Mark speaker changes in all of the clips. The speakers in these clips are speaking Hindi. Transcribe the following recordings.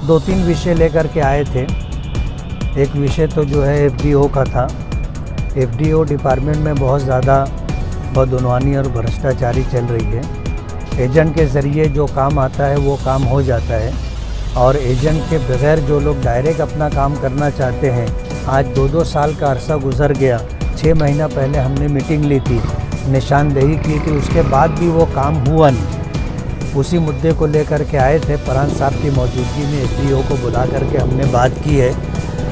Speaker 1: दो तीन विषय लेकर के आए थे। एक विषय तो जो है एफडीओ का था। एफडीओ डिपार्टमेंट में बहुत ज़्यादा बदउनवानी और भ्रष्टाचारी चल रही है। एजेंट के ज़रिए जो काम आता है वो काम हो जाता है, और एजेंट के बगैर जो लोग डायरेक्ट अपना काम करना चाहते हैं, आज 2-2 साल का अरसा गुजर गया। 6 महीना पहले हमने मीटिंग ली थी, निशानदेही की थी, उसके बाद भी वो काम हुआ नहीं। उसी मुद्दे को लेकर के आए थे। प्रधान साहब की मौजूदगी में एफडीओ को बुला करके हमने बात की है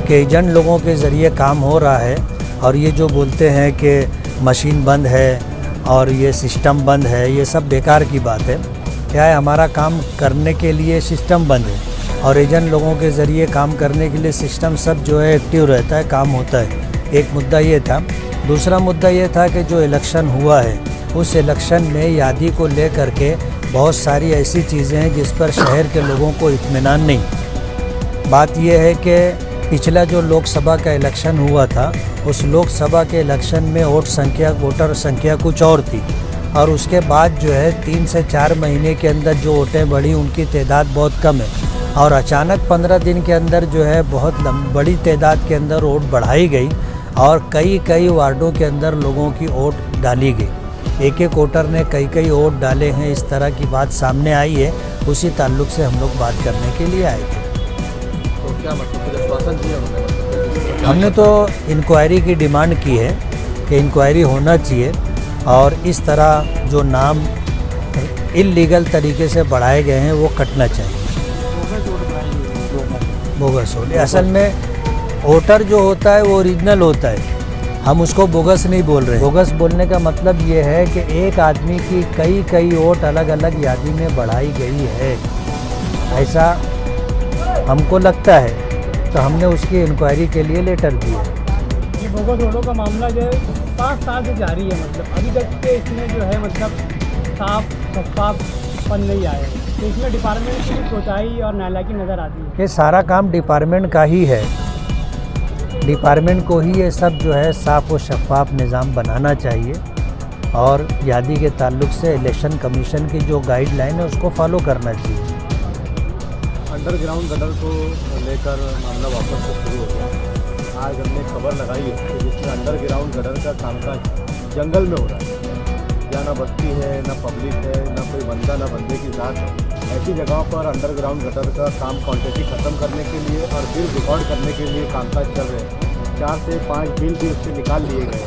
Speaker 1: कि एजेंट लोगों के ज़रिए काम हो रहा है, और ये जो बोलते हैं कि मशीन बंद है और ये सिस्टम बंद है, ये सब बेकार की बात है। क्या है, हमारा काम करने के लिए सिस्टम बंद है और एजेंट लोगों के ज़रिए काम करने के लिए सिस्टम सब जो है एक्टिव रहता है, काम होता है। एक मुद्दा ये था। दूसरा मुद्दा ये था कि जो इलेक्शन हुआ है, उस इलेक्शन में यादी को ले करके बहुत सारी ऐसी चीज़ें हैं जिस पर शहर के लोगों को इत्मीनान नहीं। बात यह है कि पिछला जो लोकसभा का इलेक्शन हुआ था, उस लोकसभा के इलेक्शन में वोटर संख्या कुछ और थी, और उसके बाद जो है 3 से 4 महीने के अंदर जो वोटें बढ़ी उनकी तादाद बहुत कम है, और अचानक 15 दिन के अंदर जो है बहुत बड़ी तादाद के अंदर वोट बढ़ाई गई, और कई वार्डों के अंदर लोगों की वोट डाली गई। एक वोटर ने कई वोट डाले हैं, इस तरह की बात सामने आई है। उसी ताल्लुक से हम लोग बात करने के लिए आए थे।
Speaker 2: तो क्या मतलब आश्वासन दिया उन्होंने?
Speaker 1: हमने तो इंक्वायरी की डिमांड की है कि इंक्वायरी होना चाहिए, और इस तरह जो नाम इल्लीगल तरीके से बढ़ाए गए हैं वो कटना चाहिए। बोगस वोट, असल में वोटर जो होता है वो ओरिजिनल होता है, हम उसको बोगस नहीं बोल रहे। बोगस बोलने का मतलब ये है कि एक आदमी की कई वोट अलग अलग यादी में बढ़ाई गई है, ऐसा हमको लगता है। तो हमने उसकी इंक्वायरी के लिए लेटर दिया।
Speaker 3: ये बोगस वोटों का मामला जो है 5 साल से जारी है, मतलब अभी तक के इसमें जो है मतलब साफ शफाफपन नहीं आया है। तो इसमें डिपार्टमेंट की कोताही और नालायकी नज़र आती है।
Speaker 1: ये सारा काम डिपार्टमेंट का ही है। डिपार्टमेंट को ही ये सब जो है साफ़ और शफाफ निज़ाम बनाना चाहिए, और यादी के ताल्लुक से इलेक्शन कमीशन की जो गाइडलाइन है उसको फॉलो करना चाहिए।
Speaker 2: अंडरग्राउंड गटर को लेकर मामला वापस से शुरू हो गया। आज हमने खबर लगाई है कि जिसमें अंडरग्राउंड गटर का कामकाज जंगल में हो रहा है, जहाँ ना बस्ती है, ना पब्लिक है, ना कोई बंदा ना बंदे की जात है। ऐसी जगहों पर अंडरग्राउंड गटर का काम क्वांटिटी ख़त्म करने के लिए और बिल रिकॉर्ड करने के लिए कामकाज चल रहे हैं। 4 से 5 बिल भी उससे निकाल लिए गए।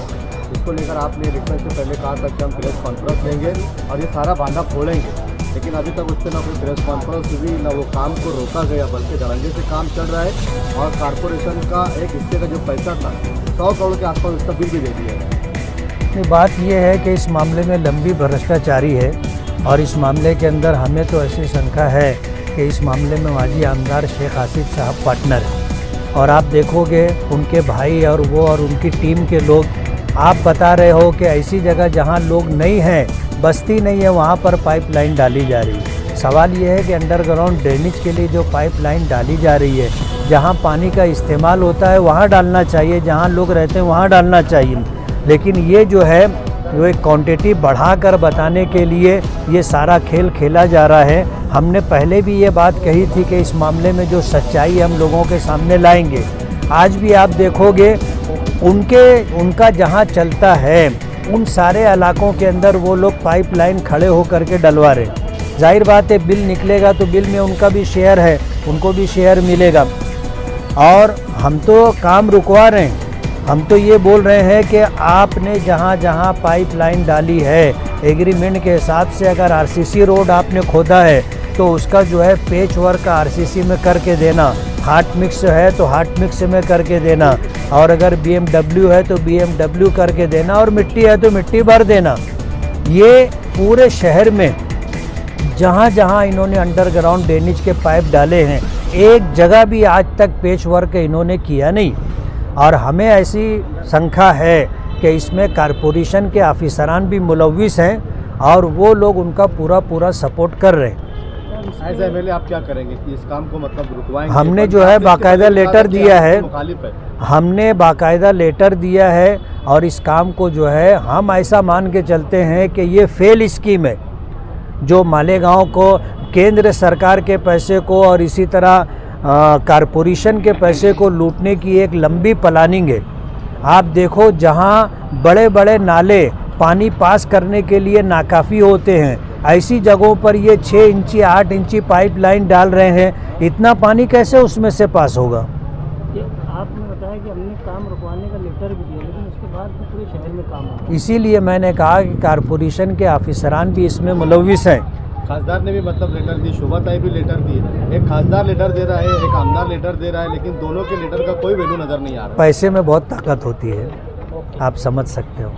Speaker 2: इसको लेकर आपने इलेक्शन से पहले कहा था कि हम प्रेस कॉन्फ्रेंस लेंगे और ये सारा बांधा खोलेंगे, लेकिन अभी तक उस पर ना कोई प्रेस कॉन्फ्रेंस हुई, ना वो काम को रोका गया, बल्कि धड़ंगे से काम चल रहा है। और कारपोरेशन का एक हिस्से का जो पैसा था 100 करोड़ के आसपास, उसका बिल भी दे दिया गया।
Speaker 1: बात यह है कि इस मामले में लंबी भ्रष्टाचारी है, और इस मामले के अंदर हमें तो ऐसी शंका है कि इस मामले में माजी आमदार शेख आसिफ साहब पार्टनर हैं, और आप देखोगे उनके भाई और वो और उनकी टीम के लोग। आप बता रहे हो कि ऐसी जगह जहां लोग नहीं हैं, बस्ती नहीं है, वहां पर पाइपलाइन डाली जा रही है। सवाल ये है कि अंडरग्राउंड ड्रेनेज के लिए जो पाइपलाइन डाली जा रही है, जहां पानी का इस्तेमाल होता है वहां डालना चाहिए, जहां लोग रहते हैं वहां डालना चाहिए। लेकिन ये जो है वो एक क्वांटिटी बढ़ाकर बताने के लिए ये सारा खेल खेला जा रहा है। हमने पहले भी ये बात कही थी कि इस मामले में जो सच्चाई हम लोगों के सामने लाएंगे। आज भी आप देखोगे उनका जहां चलता है, उन सारे इलाकों के अंदर वो लोग पाइपलाइन खड़े होकर के डलवा रहे। जाहिर बात है, बिल निकलेगा तो बिल में उनका भी शेयर है, उनको भी शेयर मिलेगा। और हम तो काम रुकवा रहे हैं। हम तो ये बोल रहे हैं कि आपने जहाँ जहाँ पाइपलाइन डाली है, एग्रीमेंट के हिसाब से अगर आरसीसी रोड आपने खोदा है तो उसका जो है पेच वर्क आरसीसी में करके देना, हाट मिक्स है तो हाट मिक्स में करके देना, और अगर बीएमडब्ल्यू है तो बीएमडब्ल्यू करके देना, और मिट्टी है तो मिट्टी भर देना। ये पूरे शहर में जहाँ जहाँ इन्होंने अंडरग्राउंड ड्रेनेज के पाइप डाले हैं, एक जगह भी आज तक पेच वर्क इन्होंने किया नहीं। और हमें ऐसी शंका है कि इसमें कारपोरेशन के ऑफिसरान भी मुलविस हैं, और वो लोग उनका पूरा सपोर्ट कर रहे हैं।
Speaker 2: एज एमएलए आप क्या करेंगे कि इस काम को मतलब रुकवाएंगे?
Speaker 1: हमने जो है बाकायदा लेटर दिया है,
Speaker 2: मुखालिफ है।
Speaker 1: हमने बाकायदा लेटर दिया है, और इस काम को जो है हम ऐसा मान के चलते हैं कि ये फेल स्कीम है। जो मालेगांव को केंद्र सरकार के पैसे को और इसी तरह कारपोरेशन के पैसे को लूटने की एक लंबी प्लानिंग है। आप देखो, जहां बड़े बड़े नाले पानी पास करने के लिए नाकाफ़ी होते हैं, ऐसी जगहों पर ये 6 इंची 8 इंची पाइपलाइन डाल रहे हैं। इतना पानी कैसे उसमें से पास होगा?
Speaker 3: आपने बताया कि हमने काम रुकवाने का लेटर भी दिया, लेकिन उसके बाद भी पूरे शहर में काम आ।
Speaker 1: इसीलिए मैंने कहा कि कारपोरेशन के ऑफिसरान भी इसमें मुलविस हैं।
Speaker 2: खासदार ने भी मतलब लेटर दी, शोभाताई भी लेटर दी, एक खासदार लेटर दे रहा है, एक आमदार लेटर दे रहा है, लेकिन दोनों के लेटर का कोई वैल्यू नज़र नहीं आ रहा।
Speaker 1: पैसे में बहुत ताकत होती है, आप समझ सकते हो।